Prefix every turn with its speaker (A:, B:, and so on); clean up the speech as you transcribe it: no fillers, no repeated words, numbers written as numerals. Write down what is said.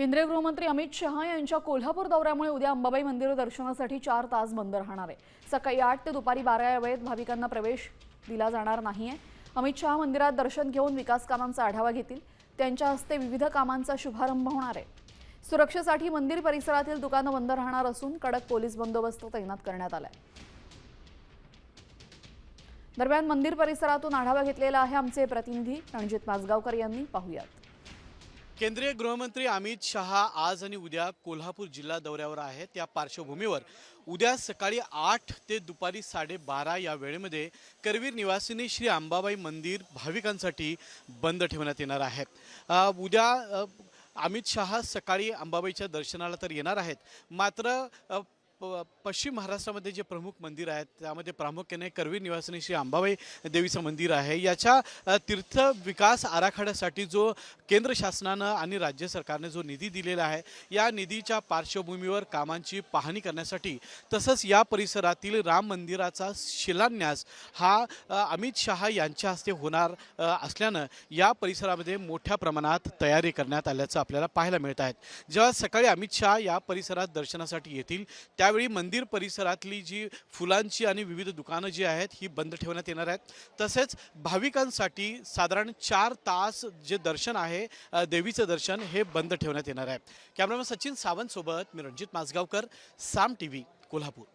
A: केंद्रीय गृहमंत्री अमित शहा यांच्या कोल्हापूर दौऱ्यामुळे उद्या अंबाबाई मंदिर दर्शनासाठी 4 तास बंद राहणार आहे। सकाळी 8 ते दुपारी 12 या वेळेत भाविकांना प्रवेश दिला जाणार नाहीये। अमित शहा मंदिरात दर्शन घेऊन विकास कामांचा आढावा घेतील। त्यांच्या हस्ते विविध कामांचा शुभारंभ होणार आहे। सुरक्षेसाठी मंदिर परिसरातील दुकानं बंद राहणार असून कडक पोलीस बंदोबस्त तैनात करण्यात आलाय। दरम्यान मंदिर परिसरातून आढावा घेतलेला आहे आमचे प्रतिनिधी रणजित माजगावकर यांनी। पाहूयात।
B: केंद्रीय गृहमंत्री अमित शहा आज आणि उद्या कोल्हापूर जिल्हा दौऱ्यावर आहेत। त्या पार्श्वभूमीवर उद्या सकाळी 8 ते दुपारी 12:30 या वेळेमध्ये करवीर निवासिनी श्री अंबाबाई मंदिर भाविकांसाठी बंद ठेवण्यात येणार आहे। उद्या अमित शहा सकाळी अंबाबाईच्या दर्शनाला तर येणार आहेत, मात्र पश्चिम महाराष्ट्रामध्ये जे प्रमुख मंदिर आहेत त्यामध्ये प्रामुख्याने करवीर निवासिनी श्री अंबाबाई देवीचं मंदिर आहे। याच्या तीर्थ विकास आराखड्यासाठी जो केंद्र शासनानं आणि राज्य सरकारने जो निधी दिलेला आहे, या निधीच्या पार्श्वभूमीवर कामांची पाहणी करण्यासाठी तसंच या परिसरातील राम मंदिराचा शिलान्यास हा अमित शहा यांच्या हस्ते होणार असल्यानं या परिसरामध्ये मोठ्या प्रमाणात तयारी करण्यात आल्याचं आपल्याला पाहायला मिळत आहे। जेव्हा सकाळी अमित शहा या परिसरात दर्शनासाठी येतील त्यावेळी मंदिर परिसरातली जी फुलांची आणि विविध दुकानं जी आहेत ही बंद ठेवण्यात येणार आहेत। तसेच भाविकांसाठी साधारण 4 तास जे दर्शन आहे देवीचं दर्शन हे बंद ठेवण्यात येणार आहे। कॅमेरामॅन सचिन सावंत सोबत मी रणजित माजगावकर, साम टीव्ही, कोल्हापूर।